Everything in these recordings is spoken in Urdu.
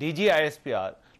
DGISPR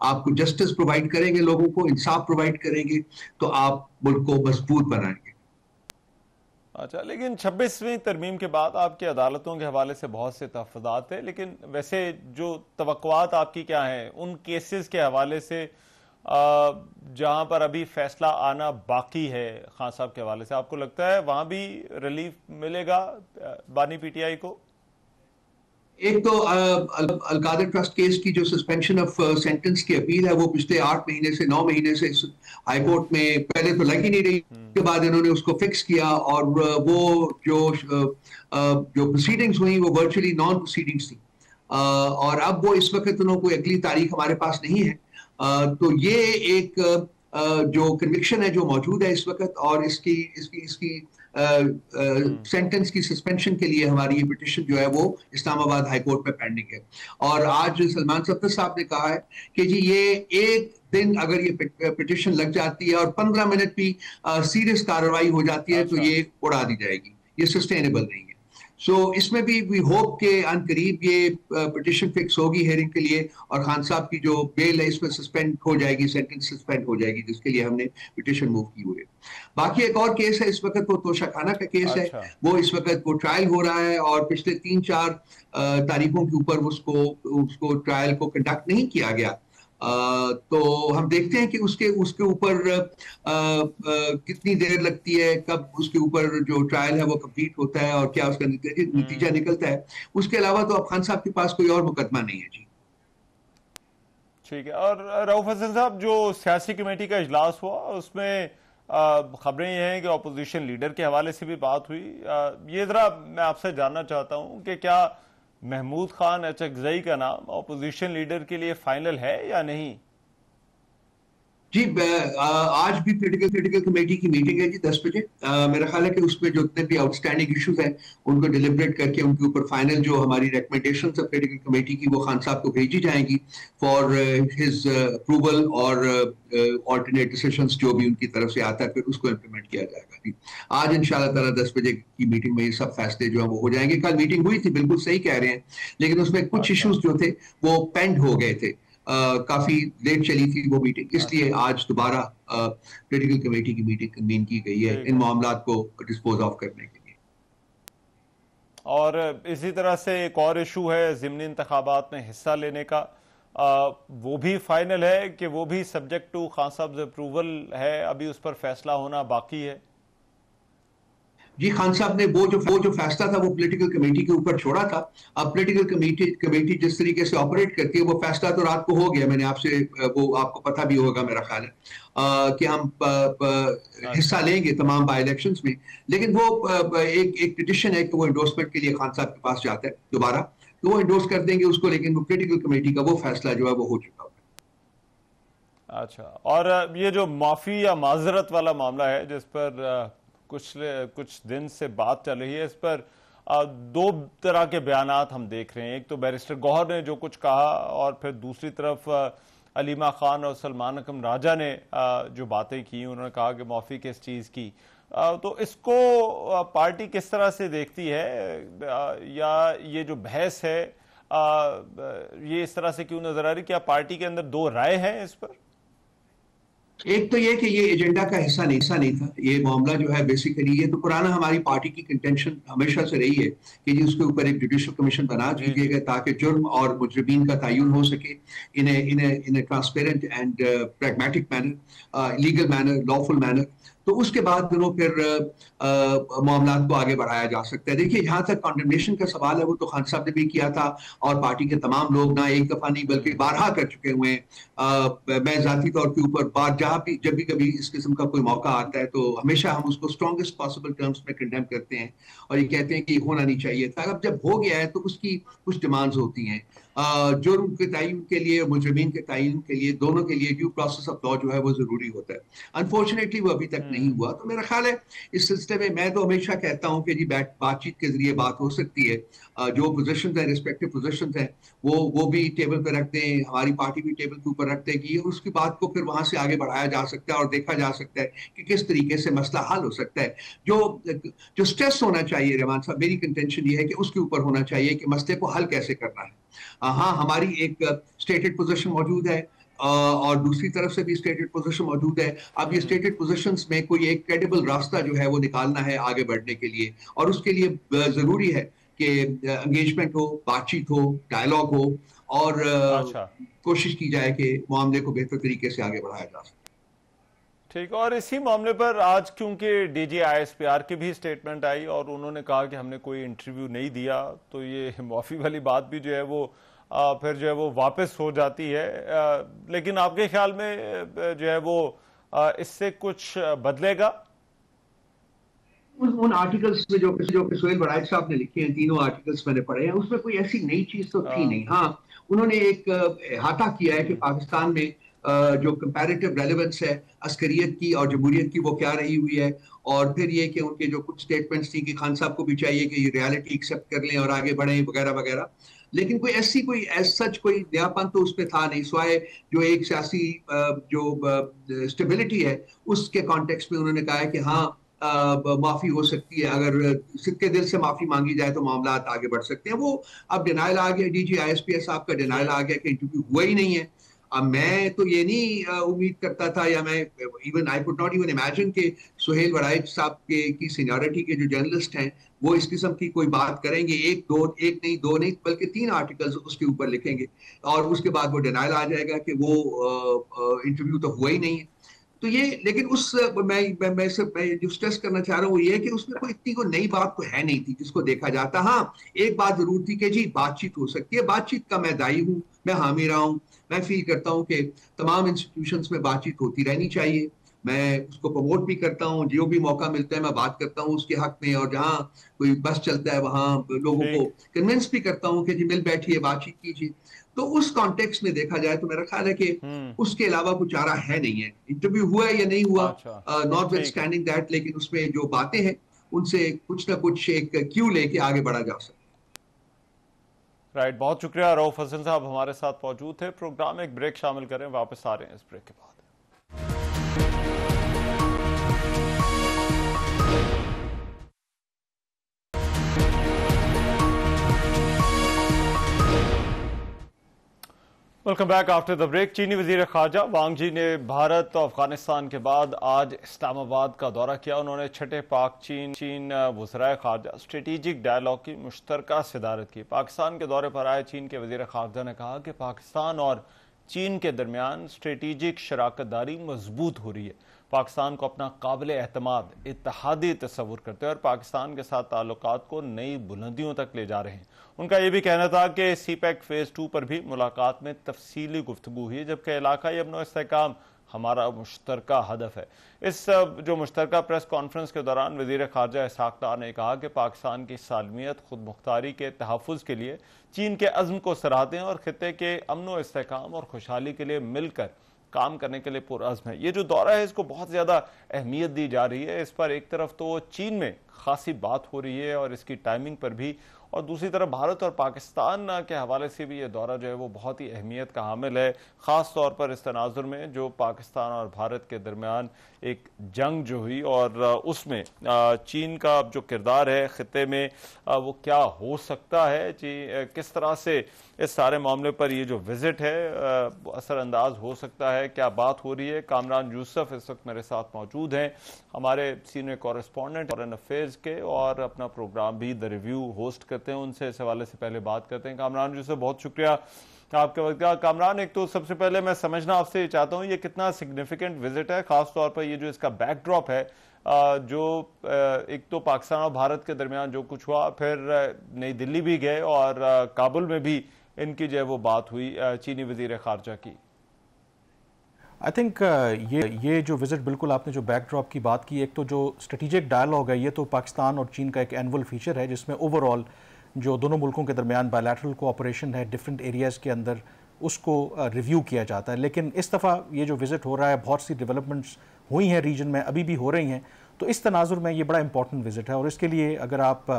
آپ کو جسٹس پرووائڈ کریں گے، لوگوں کو انصاف پرووائڈ کریں گے، تو آپ ملک کو مضبوط بنائیں گے۔ اچھا، لیکن 26ویں ترمیم کے بعد آپ کی عدالتوں کے حوالے سے بہت سے تحفظات ہیں، لیکن ویسے جو توقعات آپ کی کیا ہیں ان کیسز کے حوالے سے جہاں پر ابھی فیصلہ آنا باقی ہے خان صاحب کے حوالے سے؟ آپ کو لگتا ہے وہاں بھی ریلیف ملے گا بانی پی ٹی آئی کو؟ ایک تو القادر ٹرسٹ کیس کی جو سسپینشن آف سینٹنس کی اپیل ہے، وہ پچھلے 8 مہینے سے 9 مہینے سے ہائی کورٹ میں پہلے تو لگ ہی نہیں رہی، اس کے بعد انہوں نے اس کو فکس کیا، اور وہ جو پروسیڈنگز ہوئی وہ ورچولی نان پروسیڈنگز تھی، اور اب وہ اس وقت انہوں کوئی اگلی تاریخ ہمارے پاس نہیں ہے۔ تو یہ ایک جو کنوکشن ہے جو موجود ہے اس وقت، اور اس کی سینٹنس کی سسپینشن کے لیے ہماری یہ پٹیشن جو ہے وہ اسلام آباد ہائی کورٹ میں پینڈنگ ہے۔ اور آج سلمان صفدر صاحب نے کہا ہے کہ جی یہ ایک دن اگر یہ پٹیشن لگ جاتی ہے اور 15 منٹ بھی سیریس کارروائی ہو جاتی ہے تو یہ اڑا دی جائے گی، یہ سسٹینیبل نہیں ہے۔ سو اس میں بھی وی ہوپ کہ ان قریب یہ پٹیشن فکس ہوگی ہیئرنگ کے لیے، اور خان صاحب کی جو بیل ہے اس میں سسپینڈ ہو جائے گی، سینٹنس سسپینڈ ہو جائے گی، جس کے لیے ہم نے پٹیشن موو کی ہوئی ہے۔ باقی ایک اور کیس ہے اس وقت، وہ توشہ خانہ کا کیس ہے، وہ اس وقت وہ ٹرائل ہو رہا ہے، اور پچھلے 3-4 تاریخوں کے اوپر اس کو ٹرائل کو کنڈکٹ نہیں کیا گیا۔ تو ہم دیکھتے ہیں کہ اس کے اوپر کتنی دیر لگتی ہے، کب اس کے اوپر جو ٹرائل ہے وہ کمپلیٹ ہوتا ہے، اور کیا اس کا نتیجہ نکلتا ہے۔ اس کے علاوہ تو اب خان صاحب کے پاس کوئی اور مقدمہ نہیں ہے۔ جی ٹھیک ہے۔ اور رؤف حسن صاحب، جو سیاسی کمیٹی کا اجلاس ہوا اس میں خبریں یہ ہیں کہ اپوزیشن لیڈر کے حوالے سے بھی بات ہوئی، یہ ذرا میں آپ سے جاننا چاہتا ہوں کہ کیا محمود خان اچکزئی کا نام اپوزیشن لیڈر کے لیے فائنل ہے یا نہیں؟ جی آج بھی پولیٹیکل کمیٹی کی میٹنگ ہے جی 10 بجے۔ میرا خیال ہے کہ اس میں جو اتنے بھی آؤٹ اسٹینڈنگ ایشوز ہیں ان کو ڈیلیبریٹ کر کے ان کے اوپر فائنل جو ہماری ریکمنڈیشنز ہیں پولیٹیکل کمیٹی کی وہ خان صاحب کو بھیجی جائیں گی فار ہز اپروول، اور آلٹرنیٹ ڈیسیشنز جو بھی ان کی طرف سے آتا ہے پھر اس کو امپلیمنٹ کیا جائے گا۔ جی آج انشاءاللہ تعالیٰ 10 بجے کی میٹنگ میں یہ سب فیصلے جو ہیں وہ ہو جائیں گے۔ کل میٹنگ ہوئی تھی، بالکل صحیح کہہ رہے ہیں، لیکن اس میں کچھ ایشوز جو تھے وہ پینڈ ہو گئے تھے، کافی لیٹ چلی تھی وہ میٹنگ، اس لیے آج دوبارہ پولیٹیکل کمیٹی کی میٹنگ کنوین کی گئی ہے ان معاملات کو ڈسپوز آف کرنے کے لیے۔ اور اسی طرح سے ایک اور ایشو ہے ضمنی انتخابات میں حصہ لینے کا، وہ بھی فائنل ہے کہ وہ بھی سبجیکٹ ٹو خان صاحب اپروول ہے، ابھی اس پر فیصلہ ہونا باقی ہے؟ جی خان صاحب نے وہ جو فیصلہ تھا وہ پولیٹیکل کمیٹی کے اوپر چھوڑا تھا۔ اب پولیٹیکل کمیٹی جس طریقے سے آپریٹ کرتی ہے، وہ فیصلہ تو رات کو ہو گیا، میں نے آپ سے وہ آپ کو پتہ بھی ہوگا میرا خیال ہے کہ ہم حصہ لیں گے تمام بائی الیکشنز میں، لیکن وہ ایک پٹیشن ہے کہ وہ انڈورسمنٹ کے لیے خان صاحب کے پاس جاتا ہے دوبارہ، تو وہ انڈورس کر دیں گے اس کو، لیکن وہ پولیٹیکل کمیٹی کا وہ فیصلہ جو ہے وہ ہو چکا ہے۔ اچھا، اور یہ جو معافی یا معذرت والا معاملہ ہے جس پر کچھ دن سے بات چل رہی ہے، اس پر دو طرح کے بیانات ہم دیکھ رہے ہیں۔ ایک تو بیرسٹر گوہر نے جو کچھ کہا، اور پھر دوسری طرف علیمہ خان اور سلمان اکرم راجہ نے جو باتیں کی، انہوں نے کہا کہ معافی کس چیز کی۔ تو اس کو پارٹی کس طرح سے دیکھتی ہے، یا یہ جو بحث ہے یہ اس طرح سے کیوں نظر آ رہی؟ کیا پارٹی کے اندر دو رائے ہیں اس پر؟ ایک تو یہ کہ یہ ایجنڈا کا حصہ نہیں تھا، یہ معاملہ جو ہے بیسیکلی یہ تو پرانا ہماری پارٹی کی کنٹینشن ہمیشہ سے رہی ہے کہ جی اس کے اوپر ایک جوڈیشل کمیشن بنا دیجیے گا تاکہ جرم اور مجرمین کا تعین ہو سکے in transparent and pragmatic manner, legal manner, lawful manner, تو اس کے بعد دونوں پھر معاملات کو آگے بڑھایا جا سکتا ہے۔ دیکھیے جہاں تک کانڈمنیشن کا سوال ہے وہ تو خان صاحب نے بھی کیا تھا، اور پارٹی کے تمام لوگ نہ ایک دفعہ نہیں بلکہ بارہا کر چکے ہوئے ہیں۔ میں ذاتی طور کے اوپر جب بھی کبھی اس قسم کا کوئی موقع آتا ہے تو ہمیشہ ہم اس کو اسٹرانگسٹ پاسبل ٹرمز میں کنڈیم کرتے ہیں، اور یہ کہتے ہیں کہ یہ ہونا نہیں چاہیے تھا۔ اب جب ہو گیا ہے تو اس کی کچھ ڈیمانڈز ہوتی ہیں، جرم کے تعین کے لیے، مجرمین کے تعین کے لیے، دونوں کے لیے ڈیو پروسیس آف لا جو ہے وہ ضروری ہوتا ہے۔ انفارچونیٹلی وہ ابھی تک نہیں ہوا، تو میرا خیال ہے اس سلسلے میں تو ہمیشہ کہتا ہوں کہ جی بات چیت کے ذریعے بات ہو سکتی ہے، جو پوزیشنز ہیں، ریسپیکٹو پوزیشنز ہیں، وہ بھی ٹیبل پہ رکھ دیں، ہماری پارٹی بھی ٹیبل کے اوپر رکھ دے گی، اور اس کی بات کو پھر وہاں سے آگے بڑھایا جا سکتا ہے اور دیکھا جا سکتا ہے کہ کس طریقے سے مسئلہ حل ہو سکتا ہے۔ جو سٹریس ہونا چاہیے رحمان صاحب، میری کنٹینشن یہ ہے کہ اس کے اوپر ہونا چاہیے کہ مسئلے کو حل کیسے کرنا ہے۔ ہاں ہماری ایک اسٹیٹڈ پوزیشن موجود ہے، اور دوسری طرف سے بھی اسٹیٹڈ پوزیشن موجود ہے. اب یہ اسٹیٹڈ پوزیشنز میں کوئی ایک کریڈیبل راستہ جو ہے وہ نکالنا ہے آگے بڑھنے کے لیے, اور اس کے لیے ضروری ہے کہ انگیجمنٹ ہو, بات چیت ہو, ڈائلاگ ہو, اور اچھا کوشش کی جائے کہ معاملے کو بہتر طریقے سے آگے بڑھایا جا سکے. ٹھیک. اور اسی معاملے پر آج کیونکہ D G I S P R کی بھی اسٹیٹمنٹ آئی اور انہوں نے کہا کہ ہم نے کوئی انٹرویو نہیں دیا, تو یہ معافی والی بات بھی جو ہے وہ پھر جو ہے وہ واپس ہو جاتی ہے. لیکن آپ کے خیال میں جو ہے وہ اس سے کچھ بدلے گا؟ ان آرٹیکلز میں جو کہ سہیل بڑائچ صاحب نے لکھے ہیں, تینوں آرٹیکلز میں نے پڑھے ہیں, اس میں کوئی ایسی نئی چیز تو تھی نہیں. ہاں, انہوں نے ایک احاطہ کیا ہے کہ پاکستان میں جو کمپیریٹیو ریلیونس ہے عسکریت کی اور جمہوریت کی وہ کیا رہی ہوئی ہے, اور پھر یہ کہ ان کے جو کچھ سٹیٹمنٹس تھی کہ خان صاحب کو بھی چاہیے کہ یہ ریالٹی ایکسیپٹ کر لیں اور آگے بڑھیں وغیرہ وغیرہ. لیکن کوئی ایز سچ کوئی نیاپن تو اس پہ تھا نہیں, سوائے جو ایک سیاسی جو اسٹیبلٹی ہے اس کے کانٹیکس میں انہوں نے کہا ہے کہ ہاں معافی ہو سکتی ہے, اگر سچے دل سے معافی مانگی جائے تو معاملات آگے بڑھ سکتے ہیں. وہ اب ڈینائل آ گیا, D G I S P S صاحب کا ڈینائل آ گیا کہ انٹرویو ہوا ہی نہیں ہے. اب میں تو یہ نہیں امید کرتا تھا, یا میں even I could not even imagine کہ سہیل وڑائچ صاحب کی سینیورٹی کے جو جرنلسٹ ہیں وہ اس قسم کی کوئی بات کریں گے. ایک نہیں دو نہیں بلکہ 3 آرٹیکلز اس کے اوپر لکھیں گے, اور اس کے بعد وہ ڈینائل آ جائے گا کہ وہ انٹرویو تو ہوا ہی نہیں ہے. تو یہ, لیکن اس میں جو سٹریس کرنا چاہ رہا ہوں وہ یہ ہے کہ اس میں کوئی اتنی کوئی نئی بات تو ہے نہیں تھی جس کو دیکھا جاتا. ہاں, ایک بات ضرور تھی کہ جی بات چیت ہو سکتی ہے. بات چیت کا میں دائی ہوں, میں حامی رہا ہوں. میں فیل کرتا ہوں کہ تمام انسٹیٹیوشنز میں بات چیت ہوتی رہنی چاہیے. میں اس کو پروموٹ بھی کرتا ہوں, جو بھی موقع ملتا ہے میں بات کرتا ہوں اس کے حق میں, اور جہاں کوئی بس چلتا ہے وہاں لوگوں کو کنونس بھی کرتا ہوں کہ جی مل بیٹھیے بات چیت کیجیے. تو اس کانٹیکس میں دیکھا جائے تو میرا خیال ہے کہ اس کے علاوہ کچھ چارہ ہے نہیں ہے. انٹرویو ہوا ہے یا نہیں ہوا, ناٹ وتھ اسٹینڈنگ دیٹ, لیکن اس میں جو باتیں ہیں ان سے کچھ نہ کچھ ایک کیو لے کے آگے بڑھا جا سکتا. رائٹ, بہت شکریہ. رؤف حسن صاحب ہمارے ساتھ موجود تھے. پروگرام میں ایک بریک شامل کریں, واپس آ رہے ہیں اس بریک کے بعد. Welcome back after the break. چینی وزیر خارجہ وانگ جی نے بھارت اور افغانستان کے بعد آج اسلام آباد کا دورہ کیا. انہوں نے چھٹے پاک چین وزرائے خارجہ اسٹریٹجک ڈائلاگ کی مشترکہ صدارت کی. پاکستان کے دورے پر آئے چین کے وزیر خارجہ نے کہا کہ پاکستان اور چین کے درمیان اسٹریٹجک شراکت داری مضبوط ہو رہی ہے. پاکستان کو اپنا قابل اعتماد اتحادی تصور کرتے ہیں اور پاکستان کے ساتھ تعلقات کو نئی بلندیوں تک لے جا رہے ہیں. ان کا یہ بھی کہنا تھا کہ سی پیک فیز 2 پر بھی ملاقات میں تفصیلی گفتگو ہوئی, جبکہ علاقائی امن و استحکام ہمارا مشترکہ ہدف ہے. اس جو مشترکہ پریس کانفرنس کے دوران وزیر خارجہ اسحاق ڈار نے کہا کہ پاکستان کی سالمیت خود مختاری کے تحفظ کے لیے چین کے عزم کو سراہتے ہیں اور خطے کے امن و استحکام اور خوشحالی کے لیے مل کر کام کرنے کے لیے پرعزم ہے. یہ جو دورہ ہے اس کو بہت زیادہ اہمیت دی جا رہی ہے. اس پر ایک طرف تو چین میں خاصی بات ہو رہی ہے اور اس کی ٹائمنگ پر بھی, اور دوسری طرف بھارت اور پاکستان کے حوالے سے بھی یہ دورہ جو ہے وہ بہت ہی اہمیت کا حامل ہے, خاص طور پر اس تناظر میں جو پاکستان اور بھارت کے درمیان ایک جنگ جو ہوئی اور اس میں چین کا جو کردار ہے خطے میں وہ کیا ہو سکتا ہے, کس طرح سے اس سارے معاملے پر یہ جو وزٹ ہے اثر انداز ہو سکتا ہے, کیا بات ہو رہی ہے. کامران یوسف اس وقت میرے ساتھ موجود ہیں, ہمارے سینئر کورسپونڈنٹ فارن افیئرز کے, اور اپنا پروگرام بھی دا ریویو ہوسٹ کرتے ہیں. ان سے اس حوالے سے پہلے بات کرتے ہیں. کامران یوسف, بہت شکریہ آپ کے وقت کا. کامران, ایک تو سب سے پہلے میں سمجھنا آپ سے چاہتا ہوں یہ کتنا سگنیفیکنٹ وزٹ ہے, خاص طور پر یہ جو اس کا بیک ڈراپ ہے, جو ایک تو پاکستان اور بھارت کے درمیان جو کچھ ہوا, پھر نئی دلی بھی گئے اور کابل میں بھی ان کی جو ہے وہ بات ہوئی چینی وزیر خارجہ کی. آئی تھنک یہ جو وزٹ, بالکل آپ نے جو بیک ڈراپ کی بات کی, ایک تو جو اسٹریٹجک ڈائلاگ ہے یہ تو پاکستان اور چین کا ایک اینول فیچر ہے جس میں اوور آل جو دونوں ملکوں کے درمیان بائیلیٹرل کوآپریشن ہے ڈفرینٹ ایریاز کے اندر اس کو ریویو کیا جاتا ہے. لیکن اس دفعہ یہ جو وزٹ ہو رہا ہے, بہت سی ڈیولپمنٹس ہوئی ہیں ریجن میں, ابھی بھی ہو رہی ہیں, تو اس تناظر میں یہ بڑا امپورٹنٹ وزٹ ہے. اور اس کے لیے اگر آپ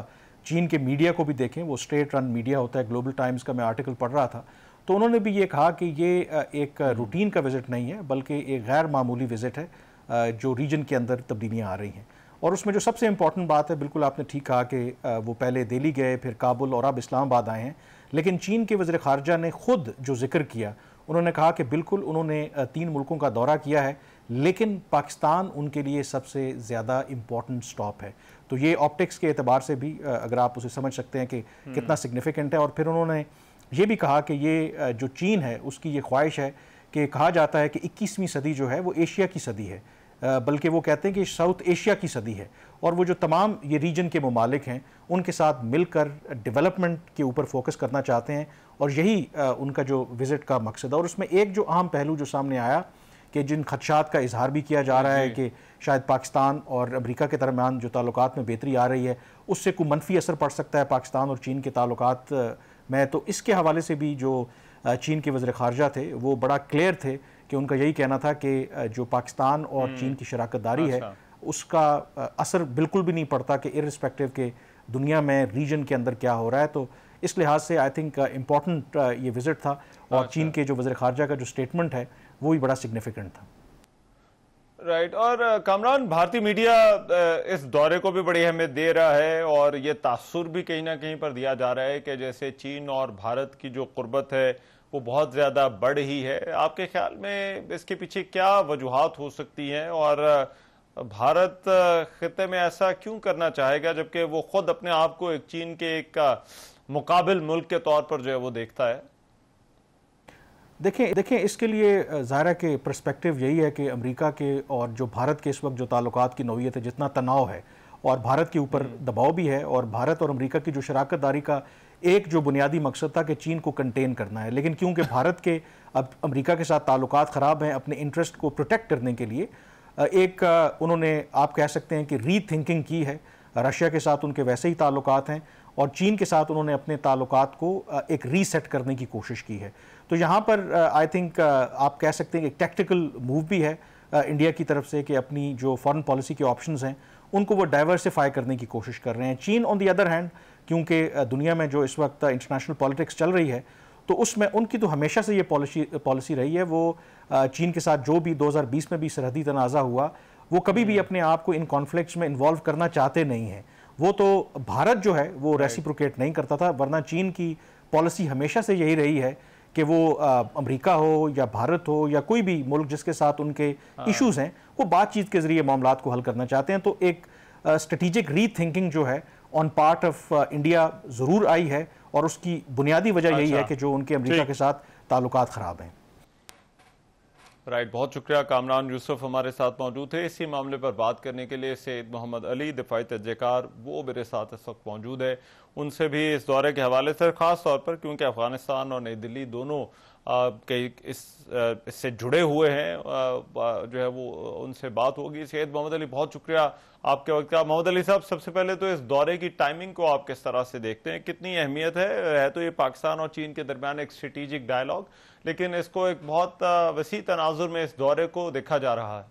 چین کے میڈیا کو بھی دیکھیں, وہ اسٹیٹ رن میڈیا ہوتا ہے, گلوبل ٹائمز کا میں آرٹیکل پڑھ رہا تھا, تو انہوں نے بھی یہ کہا کہ یہ ایک روٹین کا وزٹ نہیں ہے بلکہ ایک غیر معمولی وزٹ ہے جو ریجن کے اندر تبدیلیاں آ رہی ہیں. اور اس میں جو سب سے امپورٹنٹ بات ہے, بالکل آپ نے ٹھیک کہا کہ وہ پہلے دہلی گئے, پھر کابل اور اب اسلام آباد آئے ہیں, لیکن چین کے وزیر خارجہ نے خود جو ذکر کیا, انہوں نے کہا کہ بالکل انہوں نے 3 ملکوں کا دورہ کیا ہے لیکن پاکستان ان کے لیے سب سے زیادہ امپورٹنٹ سٹاپ ہے. تو یہ آپٹکس کے اعتبار سے بھی اگر آپ اسے سمجھ سکتے ہیں کہ کتنا سگنیفیکنٹ ہے. اور پھر انہوں نے یہ بھی کہا کہ یہ جو چین ہے اس کی یہ خواہش ہے کہ کہا جاتا ہے کہ 21ویں صدی جو ہے وہ ایشیا کی صدی ہے، بلکہ وہ کہتے ہیں کہ ساؤتھ ایشیا کی صدی ہے، اور وہ جو تمام یہ ریجن کے ممالک ہیں ان کے ساتھ مل کر ڈیولپمنٹ کے اوپر فوکس کرنا چاہتے ہیں، اور یہی ان کا جو وزٹ کا مقصد ہے. اور اس میں ایک جو اہم پہلو جو سامنے آیا کہ جن خدشات کا اظہار بھی کیا جا رہا ہے کہ شاید پاکستان اور امریکہ کے درمیان جو تعلقات میں بہتری آ رہی ہے اس سے کوئی منفی اثر پڑ سکتا ہے پاکستان اور چین کے تعلقات میں. تو اس کے حوالے سے بھی جو چین کے وزیر خارجہ تھے وہ بڑا کلیئر تھے کہ ان کا یہی کہنا تھا کہ جو پاکستان اور چین کی شراکت داری ہے اس کا اثر بالکل بھی نہیں پڑتا کہ ارسپیکٹو کہ دنیا میں ریجن کے اندر کیا ہو رہا ہے. تو اس لحاظ سے آئی تھنک امپورٹنٹ یہ وزٹ تھا، اور چین کے جو وزیر خارجہ کا جو سٹیٹمنٹ ہے وہ بھی بڑا سگنیفیکنٹ تھا. رائٹ. اور کامران، بھارتی میڈیا اس دورے کو بھی بڑی اہمیت دے رہا ہے اور یہ تاثر بھی کہیں نہ کہیں پر دیا جا رہا ہے کہ جیسے چین اور بھارت کی جو قربت ہے وہ بہت زیادہ بڑھ رہی ہے. آپ کے خیال میں اس کے پیچھے کیا وجوہات ہو سکتی ہیں، اور بھارت خطے میں ایسا کیوں کرنا چاہے گا جبکہ وہ خود اپنے آپ کو ایک چین کے ایک مقابل ملک کے طور پر جو ہے وہ دیکھتا ہے؟ دیکھیں اس کے لیے ظاہر ہے کہ پرسپیکٹو یہی ہے کہ امریکہ کے اور جو بھارت کے اس وقت جو تعلقات کی نوعیت ہے، جتنا تناؤ ہے اور بھارت کے اوپر دباؤ بھی ہے، اور بھارت اور امریکہ کی جو شراکت داری کا ایک جو بنیادی مقصد تھا کہ چین کو کنٹین کرنا ہے، لیکن کیونکہ بھارت کے اب امریکہ کے ساتھ تعلقات خراب ہیں، اپنے انٹرسٹ کو پروٹیکٹ کرنے کے لیے ایک انہوں نے آپ کہہ سکتے ہیں کہ ری تھنکنگ کی ہے. رشیا کے ساتھ ان کے ویسے ہی تعلقات ہیں اور چین کے ساتھ انہوں نے اپنے تعلقات کو ایک ری سیٹ کرنے کی کوشش کی ہے. تو یہاں پر آئی تھنک آپ کہہ سکتے ہیں کہ ایک ٹیکٹیکل موو بھی ہے انڈیا کی طرف سے کہ اپنی جو فارن پالیسی کے آپشنز ہیں ان کو وہ ڈائیورسیفائی کرنے کی کوشش کر رہے ہیں. چین آن دی ادر ہینڈ کیونکہ دنیا میں جو اس وقت انٹرنیشنل پالیٹکس چل رہی ہے تو اس میں ان کی تو ہمیشہ سے یہ پالیسی رہی ہے. وہ چین کے ساتھ جو بھی 2020 میں بھی سرحدی تنازع ہوا وہ کبھی بھی اپنے آپ کو ان کانفلکٹس میں انوالو کرنا چاہتے نہیں ہیں. وہ تو بھارت جو ہے وہ ریسیپروکیٹ نہیں کرتا تھا، ورنہ چین کی پالیسی ہمیشہ سے یہی رہی ہے کہ وہ امریکہ ہو یا بھارت ہو یا کوئی بھی ملک جس کے ساتھ ان کے ایشوز ہیں وہ بات چیت کے ذریعے معاملات کو حل کرنا چاہتے ہیں. تو ایک اسٹریٹجک ری تھنکنگ جو ہے آن پارٹ آف انڈیا ضرور آئی ہے، اور اس کی بنیادی وجہ یہی ہے کہ جو ان کے امریکہ کے ساتھ تعلقات خراب ہیں. رائٹ. بہت شکریہ. کامران یوسف ہمارے ساتھ موجود تھے اسی معاملے پر بات کرنے کے لیے. سید محمد علی دفاعی تجزیہ کار وہ میرے ساتھ اس وقت موجود ہے. ان سے بھی اس دورے کے حوالے سے خاص طور پر کیونکہ افغانستان اور نئی دلی دونوں اس سے جڑے ہوئے ہیں جو ہے وہ ان سے بات ہوگی. سید محمد علی بہت شکریہ آپ کے وقت کا. محمد علی صاحب، سب سے پہلے تو اس دورے کی ٹائمنگ کو آپ کس طرح سے دیکھتے ہیں؟ کتنی اہمیت ہے تو یہ پاکستان اور چین کے درمیان ایک اسٹریٹجک ڈائلاگ، لیکن اس کو ایک بہت وسیع تناظر میں اس دورے کو دیکھا جا رہا ہے.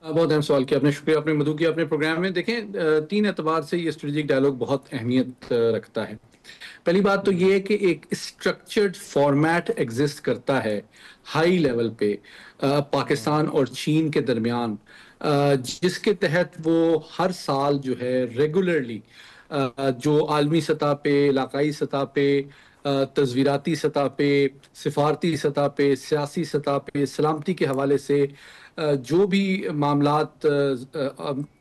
بہت اہم سوال کیا آپ نے، شکریہ آپ نے مدعو کیا اپنے پروگرام میں. دیکھیں 3 اعتبار سے یہ اسٹریٹجک ڈائلاگ بہت اہمیت رکھتا ہے. پہلی بات تو یہ ہے کہ ایک اسٹرکچرڈ فارمیٹ ایگزسٹ کرتا ہے ہائی لیول پہ پاکستان اور چین کے درمیان، جس کے تحت وہ ہر سال جو ہے ریگولرلی جو عالمی سطح پہ، علاقائی سطح پہ، تصویراتی سطح پہ، سفارتی سطح پہ، سیاسی سطح پہ، سلامتی کے حوالے سے جو بھی معاملات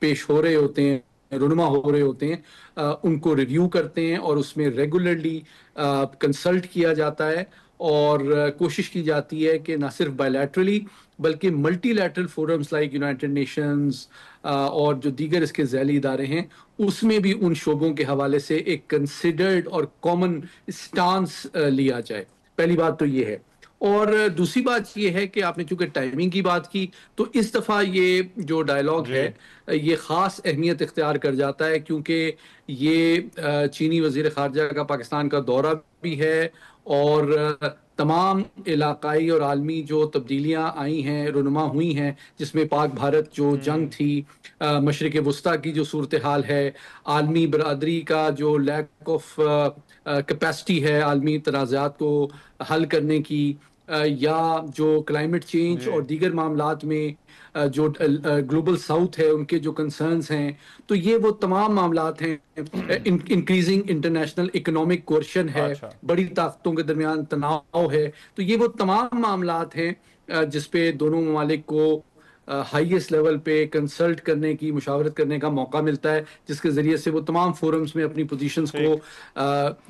پیش ہو رہے ہوتے ہیں، رونما ہو رہے ہوتے ہیں، ان کو ریویو کرتے ہیں اور اس میں ریگولرلی کنسلٹ کیا جاتا ہے اور کوشش کی جاتی ہے کہ نہ صرف بائیلیٹرلی بلکہ multi lateral forums like United nations اور جو دیگر اس کے ذیلی ادارے ہیں اس میں بھی ان شعبوں کے حوالے سے ایک کنسیڈرڈ اور کامن اسٹانس لیا جائے. پہلی بات تو یہ ہے. اور دوسری بات یہ ہے کہ آپ نے چونکہ ٹائمنگ کی بات کی تو اس دفعہ یہ جو ڈائلاگ ہے یہ خاص اہمیت اختیار کر جاتا ہے کیونکہ یہ چینی وزیر خارجہ کا پاکستان کا دورہ بھی ہے اور تمام علاقائی اور عالمی جو تبدیلیاں آئی ہیں، رونما ہوئی ہیں، جس میں پاک بھارت جو جنگ تھی، مشرق وسطیٰ کی جو صورتحال ہے، عالمی برادری کا جو لیک آف کیپیسٹی ہے عالمی تنازعات کو حل کرنے کی، یا جو کلائمیٹ چینج اور دیگر معاملات میں جو گلوبل ساؤتھ ہے ان کے جو کنسرنز ہیں، تو یہ وہ تمام معاملات ہیں. انکریزنگ انٹرنیشنل اکنامک کوشن ہے، بڑی طاقتوں کے درمیان تناؤ ہے، تو یہ وہ تمام معاملات ہیں جس پہ دونوں ممالک کو ہائیسٹ لیول پہ کنسلٹ کرنے کی، مشاورت کرنے کا موقع ملتا ہے، جس کے ذریعے سے وہ تمام فورمز میں اپنی پوزیشنز کو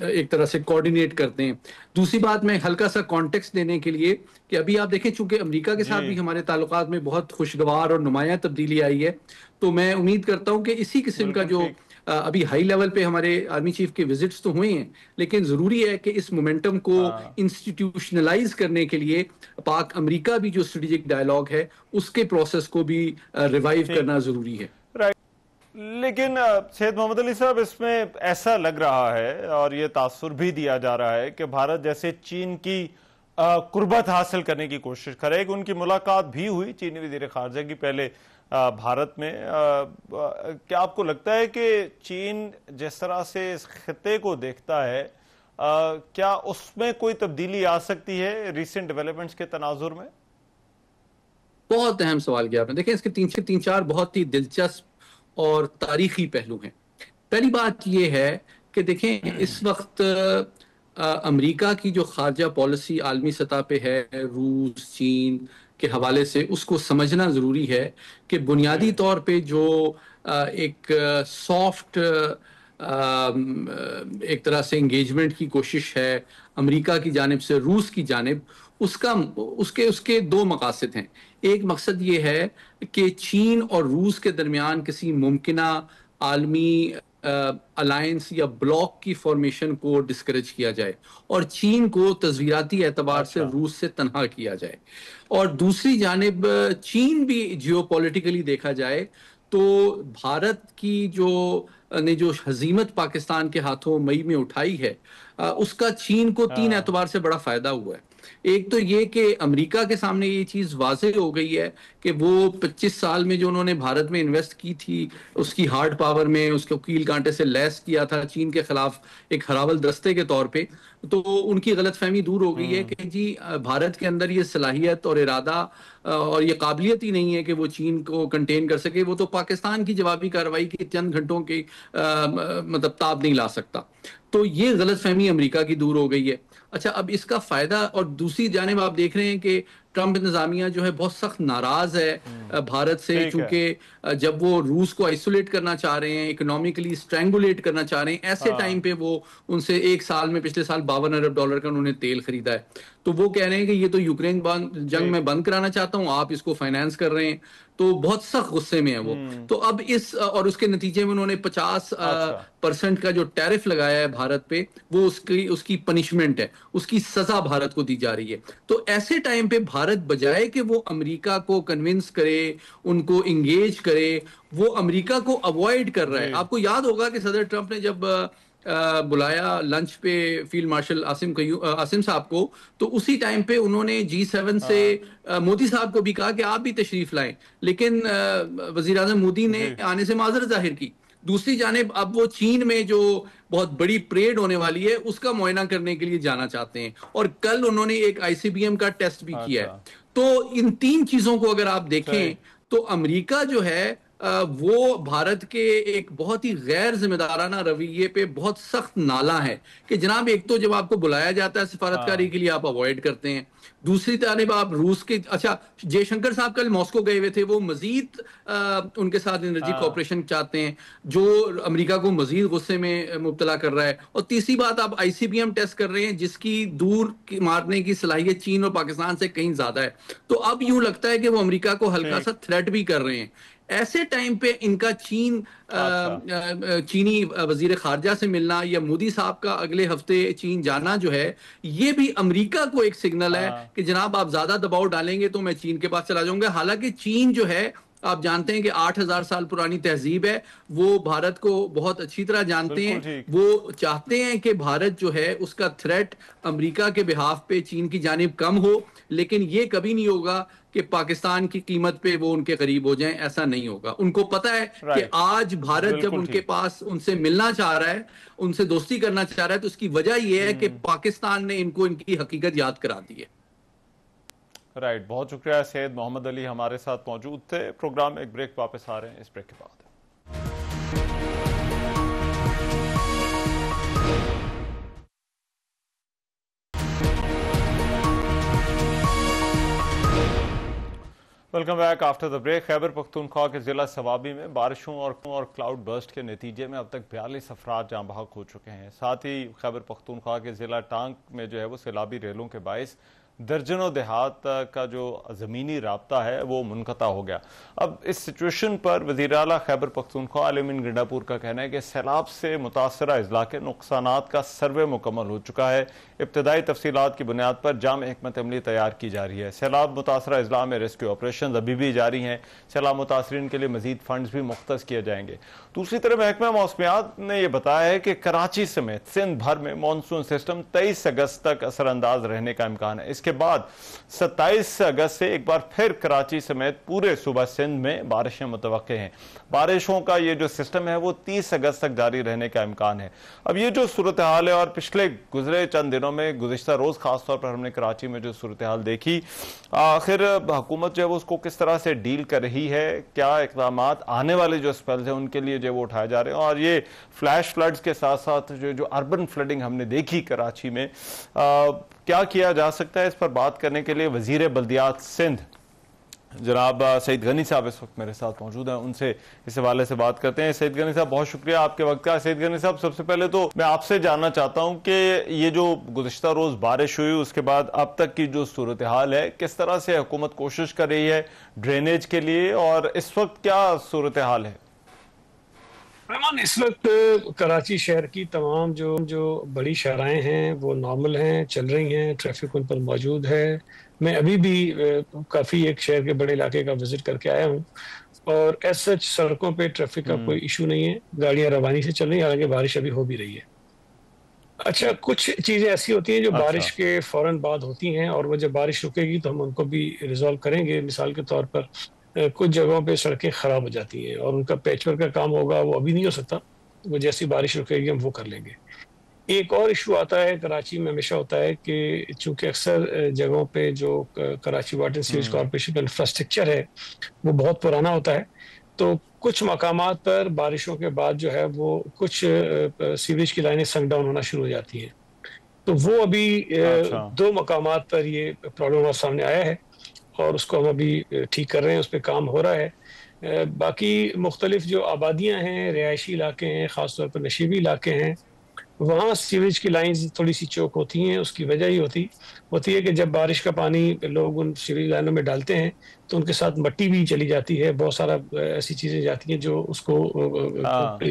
ایک طرح سے کوآرڈینیٹ کرتے ہیں. دوسری بات میں ہلکا سا کانٹیکسٹ دینے کے لیے کہ ابھی آپ دیکھیں چونکہ امریکہ کے ساتھ بھی ہمارے تعلقات میں بہت خوشگوار اور نمایاں تبدیلی آئی ہے، تو میں امید کرتا ہوں کہ اسی قسم کا جو ابھی ہائی لیول پہ ہمارے آرمی چیف کے وزٹس تو ہوئے ہیں، لیکن ضروری ہے کہ اس مومنٹم کو انسٹیٹیوشنلائز کرنے کے لیے پاک امریکہ بھی جو اسٹریٹجک ڈائلاگ ہے اس کے پروسیس کو بھی ریوائیو کرنا ضروری ہے. لیکن سید محمد علی صاحب، اس میں ایسا لگ رہا ہے اور یہ تاثر بھی دیا جا رہا ہے کہ بھارت جیسے چین کی قربت حاصل کرنے کی کوشش کرے، کہ ان کی ملاقات بھی ہوئی چینی وزیر خارجہ کی پہلے بھارت میں. کیا آپ کو لگتا ہے کہ چین جس طرح سے اس خطے کو دیکھتا ہے، کیا اس میں کوئی تبدیلی آ سکتی ہے ریسنٹ ڈیولپمنٹس کے تناظر میں؟ بہت اہم سوال کیا آپ نے. دیکھیں اس کے تین چار بہت ہی دلچسپ اور تاریخی پہلو ہیں. پہلی بات یہ ہے کہ دیکھیں اس وقت امریکہ کی جو خارجہ پالیسی عالمی سطح پہ ہے روس، چین کے حوالے سے، اس کو سمجھنا ضروری ہے کہ بنیادی طور پہ جو ایک سافٹ ایک طرح سے انگیجمنٹ کی کوشش ہے امریکہ کی جانب سے روس کی جانب، اس کے دو مقاصد ہیں. ایک مقصد یہ ہے کہ چین اور روس کے درمیان کسی ممکنہ عالمی الائنس یا بلاک کی فارمیشن کو ڈسکریج کیا جائے اور چین کو تصویراتی اعتبار سے روس سے تنہا کیا جائے. اور دوسری جانب چین بھی جیو پولیٹیکلی دیکھا جائے تو بھارت کی جو ہزیمت پاکستان کے ہاتھوں مئی میں اٹھائی ہے، اس کا چین کو تین اعتبار سے بڑا فائدہ ہوا ہے. ایک تو یہ کہ امریکہ کے سامنے یہ چیز واضح ہو گئی ہے کہ وہ 25 سال میں جو انہوں نے بھارت میں انویسٹ کی تھی، اس کی ہارڈ پاور میں اس کو کیل کانٹے سے لیس کیا تھا چین کے خلاف ایک ہراول دستے کے طور پہ، تو ان کی غلط فہمی دور ہو گئی ہے کہ جی بھارت کے اندر یہ صلاحیت اور ارادہ اور یہ قابلیت ہی نہیں ہے کہ وہ چین کو کنٹین کر سکے، وہ تو پاکستان کی جوابی کارروائی کے چند گھنٹوں کی مطلب تاب نہیں لا سکتا. تو یہ غلط فہمی امریکہ کی دور ہو گئی ہے. اچھا، اب اس کا فائدہ، اور دوسری جانب آپ دیکھ رہے ہیں کہ ٹرمپ انتظامیہ جو ہے بہت سخت ناراض ہے بھارت سے، چونکہ جب وہ روس کو آئسولیٹ کرنا چاہ رہے ہیں، اکنامکلی اسٹرینگولیٹ کرنا چاہ رہے ہیں، ایسے ٹائم پہ وہ ان سے ایک سال میں پچھلے سال $52 ارب کا انہوں نے تیل خریدا ہے. تو وہ کہہ رہے ہیں کہ یہ تو یوکرین جنگ میں بند کرانا چاہتا ہوں، آپ اس کو فائنانس کر رہے ہیں. تو بہت سخت غصے میں ہے وہ. تو اب اور اس کے نتیجے میں انہوں نے 50% کا جو ٹیرف لگایا ہے بھارت پہ، وہ اس کی پنشمنٹ ہے، اس کی سزا بھارت کو دی جا رہی ہے. تو ایسے ٹائم پہ بھارت بجائے کہ وہ امریکہ کو کنونس کرے، ان کو انگیج کرے، وہ امریکہ کو اوائڈ کر رہا ہے. آپ کو یاد ہوگا کہ صدر ٹرمپ نے جب بلایا لنچ پہ فیلڈ مارشل عاصم صاحب کو، تو اسی ٹائم پہ انہوں نے G7 سے مودی صاحب کو بھی کہا کہ آپ بھی تشریف لائیں، لیکن وزیر اعظم مودی نے آنے سے معذرت ظاہر کی. دوسری جانب اب وہ چین میں جو بہت بڑی پریڈ ہونے والی ہے اس کا معائنہ کرنے کے لیے جانا چاہتے ہیں، اور کل انہوں نے ایک ICBM کا ٹیسٹ بھی کیا ہے. تو ان تین چیزوں کو اگر آپ دیکھیں تو امریکہ جو ہے وہ بھارت کے ایک بہت ہی غیر ذمہ دارانہ رویے پہ بہت سخت نالا ہے کہ جناب ایک تو جب آپ کو بلایا جاتا ہے سفارتکاری کے لیے آپ اوائڈ کرتے ہیں، دوسری جانب آپ روس کے جے شنکر صاحب کل ماسکو گئے ہوئے تھے، وہ مزید ان کے ساتھ انرجی کوپریشن چاہتے ہیں جو امریکہ کو مزید غصے میں مبتلا کر رہا ہے. اور تیسری بات آپ ICBM ٹیسٹ کر رہے ہیں جس کی دور مارنے کی صلاحیت چین اور پاکستان سے کہیں زیادہ ہے. تو اب یوں لگتا ہے کہ وہ امریکہ کو ہلکا سا تھریٹ بھی کر رہے ہیں. ایسے ٹائم پہ ان کا چینی وزیر خارجہ سے ملنا یا مودی صاحب کا اگلے ہفتے چین جانا جو ہے، یہ بھی امریکہ کو ایک سگنل ہے کہ جناب آپ زیادہ دباؤ ڈالیں گے تو میں چین کے پاس چلا جاؤں گا. حالانکہ چین جو ہے آپ جانتے ہیں کہ 8000 سال پرانی تہذیب ہے، وہ بھارت کو بہت اچھی طرح جانتے ہیں. وہ چاہتے ہیں کہ بھارت جو ہے اس کا تھریٹ امریکہ کے بہاف پہ چین کی جانب کم ہو، لیکن یہ کبھی نہیں ہوگا کہ پاکستان کی قیمت پہ وہ ان کے قریب ہو جائیں. ایسا نہیں ہوگا. ان کو پتا ہے کہ آج بھارت جب ان کے پاس ان سے ملنا چاہ رہا ہے، ان سے دوستی کرنا چاہ رہا ہے، تو اس کی وجہ یہ ہے کہ پاکستان نے ان کو ان کی حقیقت یاد کرا دی ہے. رائٹ، بہت شکریہ سید محمد علی ہمارے ساتھ موجود تھے پروگرام میں. ایک بریک واپس آ رہے ہیں اس بریک کے بعد. Welcome back after the break. Khyber Pakhtunkhwa کے ضلع صوابی میں بارشوں اور کلاؤڈ برسٹ کے نتیجے میں اب تک 42 افراد جاں بحق ہو چکے ہیں. ساتھ ہی خیبر پختونخوا کے ضلع ٹانک میں جو ہے وہ سیلابی ریلوں کے باعث درجنوں دیہات کا جو زمینی رابطہ ہے وہ منقطع ہو گیا. اب اس سچویشن پر وزیر اعلیٰ خیبر پختونخوا علی امین گنڈاپور کا کہنا ہے کہ سیلاب سے متاثرہ اضلاع کے نقصانات کا سروے مکمل ہو چکا ہے. ابتدائی تفصیلات کی بنیاد پر جامع حکمت عملی تیار کی جا رہی ہے. سیلاب متاثرہ اضلاع میں ریسکیو آپریشنز ابھی بھی جاری ہیں. سیلاب متاثرین کے لیے مزید فنڈز بھی مختص کیے جائیں گے. دوسری طرف محکمہ موسمیات نے یہ بتایا ہے کہ کراچی سمیت سندھ بھر میں مانسون سسٹم 23 اگست تک اثر انداز رہنے کا امکان ہے. اس کے بعد 27 اگست سے ایک بار پھر کراچی سمیت پورے صوبہ سندھ میں بارشیں متوقع ہیں. بارشوں کا یہ جو سسٹم ہے وہ 30 اگست تک جاری رہنے کا امکان ہے. اب یہ جو صورتحال ہے اور پچھلے گزرے چند دنوں میں گزشتہ روز خاص طور پر ہم نے کراچی میں جو صورتحال دیکھی، آخر حکومت جو ہے وہ اس کو کس طرح سے ڈیل کر رہی ہے، کیا اقدامات آنے والے جو اسپیلز ہیں ان کے لیے جو وہ اٹھائے جا رہے ہیں، اور یہ فلیش فلڈز کے ساتھ ساتھ جو اربن فلڈنگ ہم نے دیکھی کراچی میں، کیا کیا جا سکتا ہے، اس پر بات کرنے کے لیے وزیر بلدیات سندھ جناب سعید غنی صاحب اس وقت میرے ساتھ موجود ہیں. ان سے اس حوالے سے بات کرتے ہیں. سعید غنی صاحب بہت شکریہ آپ کے وقت کا. سعید غنی صاحب سب سے پہلے تو میں آپ سے جاننا چاہتا ہوں کہ یہ جو گزشتہ روز بارش ہوئی اس کے بعد اب تک کی جو صورتحال ہے کس طرح سے حکومت کوشش کر رہی ہے ڈرینیج کے لیے، اور اس وقت کیا صورتحال ہے؟ رحمان، اس وقت کراچی شہر کی تمام جو بڑی شاہراہیں ہیں وہ نارمل ہیں، چل رہی ہیں، ٹریفک ان پر موجود ہے. میں ابھی بھی کافی ایک شہر کے بڑے علاقے کا وزٹ کر کے آیا ہوں، اور ایز سچ سڑکوں پہ ٹریفک کا کوئی ایشو نہیں ہے، گاڑیاں روانی سے چل رہی ہیں، حالانکہ بارش ابھی ہو بھی رہی ہے. اچھا، کچھ چیزیں ایسی ہوتی ہیں جو بارش کے فوراً بعد ہوتی ہیں، اور وہ جب بارش رکے گی تو ہم ان کو بھی ریزالو کریں گے. مثال کے طور پر کچھ جگہوں پہ سڑکیں خراب ہو جاتی ہیں اور ان کا پیچ ورک کا کام ہوگا، وہ ابھی نہیں ہو سکتا، وہ جیسی بارش رکے گی ہم وہ کر لیں گے. ایک اور ایشو آتا ہے کراچی میں، ہمیشہ ہوتا ہے کہ چونکہ اکثر جگہوں پہ جو کراچی واٹر سیویج کارپوریشن کا انفراسٹرکچر ہے وہ بہت پرانا ہوتا ہے، تو کچھ مقامات پر بارشوں کے بعد جو ہے وہ کچھ سیویج کی لائنیں سنک ڈاؤن ہونا شروع ہو جاتی ہیں. تو وہ ابھی 2 مقامات پر یہ پرابلم ہمارے سامنے آیا ہے، اور اس کو ہم ابھی ٹھیک کر رہے ہیں، اس پہ کام ہو رہا ہے. باقی مختلف جو آبادیاں ہیں، رہائشی علاقے ہیں، خاص طور پر نشیبی علاقے ہیں، وہاں سیویج کی لائنز تھوڑی سی چوک ہوتی ہیں. اس کی وجہ یہ ہوتی ہے کہ جب بارش کا پانی لوگ ان سیویج لائنوں میں ڈالتے ہیں تو ان کے ساتھ مٹی بھی چلی جاتی ہے، بہت سارا ایسی چیزیں جاتی ہیں جو اس کو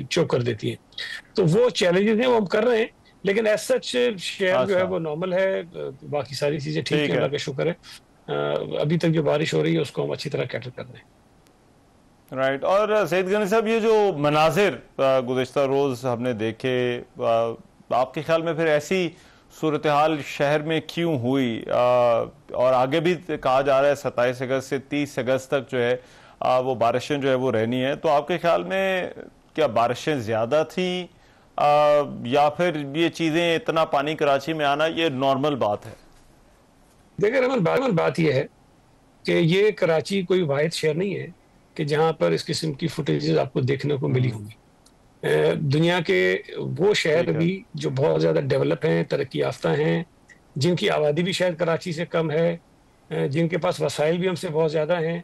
چوک کر دیتی ہیں. تو وہ چیلنجز ہیں، وہ ہم کر رہے ہیں، لیکن ایز سچ شہر جو ہے وہ نارمل ہے، باقی ساری چیزیں ٹھیک ہے، اللہ کا شکر ہے. ابھی تک جو بارش ہو رہی ہے اس کو ہم اچھی طرح کیٹر کر رہے ہیں. رائٹ. اور سعید غنی صاحب، یہ جو مناظر گزشتہ روز ہم نے دیکھے، آپ کے خیال میں پھر ایسی صورتحال شہر میں کیوں ہوئی؟ اور آگے بھی کہا جا رہا ہے 27 اگست سے 30 اگست تک جو ہے وہ بارشیں جو ہے وہ رہنی ہے. تو آپ کے خیال میں کیا بارشیں زیادہ تھیں، یا پھر یہ چیزیں اتنا پانی کراچی میں آنا یہ نارمل بات ہے؟ دیکھیں رحمان، بات یہ ہے کہ یہ کراچی کوئی واحد شہر نہیں ہے کہ جہاں پر اس قسم کی فوٹیجز آپ کو دیکھنے کو ملی ہوں گی. دنیا کے وہ شہر بھی جو بہت زیادہ ڈیولپ ہیں، ترقی یافتہ ہیں، جن کی آبادی بھی شاید کراچی سے کم ہے، جن کے پاس وسائل بھی ہم سے بہت زیادہ ہیں،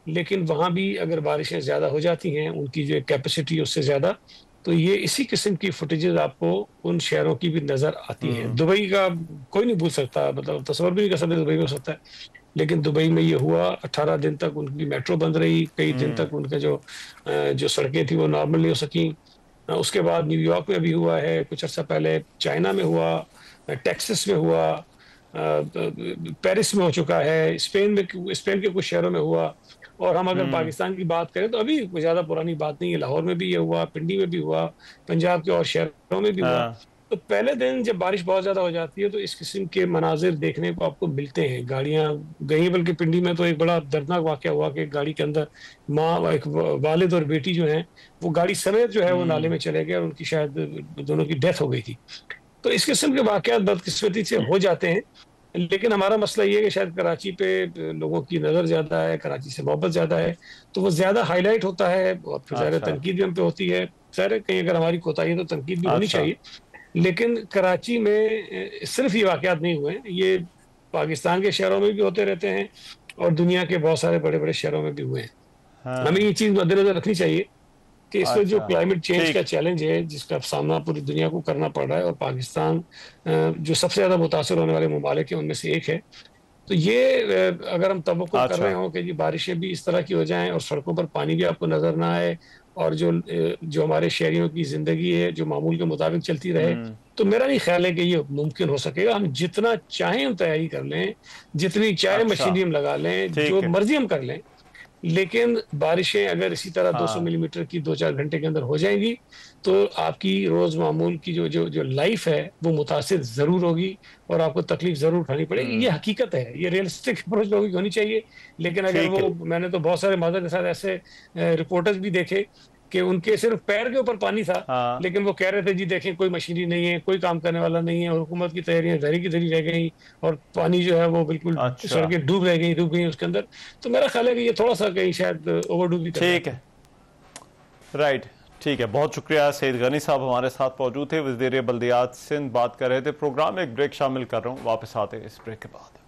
لیکن وہاں بھی اگر بارشیں زیادہ ہو جاتی ہیں، ان کی جو کیپیسٹی اس سے زیادہ، تو یہ اسی قسم کی فوٹیجز آپ کو ان شہروں کی بھی نظر آتی ہیں. دبئی کا کوئی نہیں بھول سکتا، مطلب تصور بھی نہیں کر سکتے دبئی میں ہو سکتا ہے، لیکن دبئی میں یہ ہوا. 18 دن تک ان کی میٹرو بند رہی، کئی دن تک ان کا جو سڑکیں تھیں وہ نارمل نہیں ہو سکیں. اس کے بعد نیو یارک میں بھی ہوا ہے، کچھ عرصہ پہلے چائنا میں ہوا، ٹیکسس میں ہوا، پیرس میں ہو چکا ہے، اسپین کے کچھ شہروں میں ہوا. اور ہم اگر پاکستان کی بات کریں تو ابھی کوئی زیادہ پرانی بات نہیں ہے، لاہور میں بھی یہ ہوا، پنڈی میں بھی ہوا، پنجاب کے اور شہروں میں بھی ہوا. تو پہلے دن جب بارش بہت زیادہ ہو جاتی ہے تو اس قسم کے مناظر دیکھنے کو آپ کو ملتے ہیں. گاڑیاں گئی، بلکہ پنڈی میں تو ایک بڑا دردناک واقعہ ہوا کہ گاڑی کے اندر ماں، ایک والد اور بیٹی جو ہیں، وہ گاڑی سمیت جو ہے وہ نالے میں چلے گئے اور ان کی شاید دونوں کی ڈیتھ ہو گئی تھی. تو اس قسم کے واقعات بدقسمتی سے ہو جاتے ہیں. لیکن ہمارا مسئلہ یہ ہے کہ شاید کراچی پہ لوگوں کی نظر زیادہ ہے، کراچی سے محبت زیادہ ہے، تو وہ زیادہ ہائی لائٹ ہوتا ہے، اور پھر ظاہر تنقید بھی ہم پہ ہوتی ہے. ظاہر کہیں اگر ہماری کوتاہی ہے تو تنقید بھی ہونی چاہیے. لیکن کراچی میں صرف یہ واقعات نہیں ہوئے ہیں، یہ پاکستان کے شہروں میں بھی ہوتے رہتے ہیں اور دنیا کے بہت سارے بڑے بڑے شہروں میں بھی ہوئے ہیں. ہمیں یہ چیز مد نظر رکھنی چاہیے کہ اس وقت جو کلائمیٹ چینج کا چیلنج ہے جس کا سامنا پوری دنیا کو کرنا پڑ رہا ہے، اور پاکستان جو سب سے زیادہ متاثر ہونے والے ممالک ہیں ان میں سے ایک ہے، تو یہ اگر ہم توقع کر رہے ہوں کہ یہ بارشیں بھی اس طرح کی ہو جائیں اور سڑکوں پر پانی بھی آپ کو نظر نہ آئے اور جو ہمارے شہریوں کی زندگی ہے جو معمول کے مطابق چلتی رہے، تو میرا نہیں خیال ہے کہ یہ ممکن ہو سکے گا. ہم جتنا چاہیں ہم تیاری کر لیں، جتنی چاہے مشینری ہم لگا لیں، جو مرضی ہم کر لیں، لیکن بارشیں اگر اسی طرح 200 ملی میٹر کی 2-4 گھنٹے کے اندر ہو جائیں گی تو آپ کی روز معمول کی جو لائف ہے وہ متاثر ضرور ہوگی اور آپ کو تکلیف ضرور اٹھانی پڑے گی. یہ حقیقت ہے، یہ ریئلسٹک اپروچ لوگوں کی ہونی چاہیے. لیکن اگر وہ، میں نے تو بہت سارے معذرت کے ساتھ ایسے رپورٹرز بھی دیکھے کہ ان کے صرف پیر کے اوپر پانی تھا، لیکن وہ کہہ رہے تھے جی دیکھیں کوئی مشینری نہیں ہے، کوئی کام کرنے والا نہیں ہے، اور حکومت کی تیاریاں دھری کی دھری رہ گئی اور پانی جو ہے وہ بالکل سڑکیں ڈوب گئی اس کے اندر. تو میرا خیال ہے کہ یہ تھوڑا سا کہیں شاید اوور ڈو بھی کر رہا ہے. ٹھیک ہے، رائٹ، ٹھیک ہے. بہت شکریہ. سعید غنی صاحب ہمارے ساتھ موجود تھے، وزیر بلدیات سندھ بات کر رہے تھے. پروگرام میں ایک بریک شامل کر رہا ہوں، واپس آتے ہیں اس بریک کے بعد.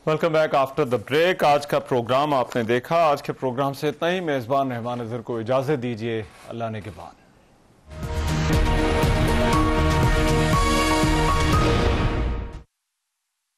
Welcome back after the break. آج کا پروگرام آپ نے دیکھا. آج کے پروگرام سے اتنا ہی. میزبان رحمان اظہر کو اجازت دیجیے. اللہ نے کے بعد.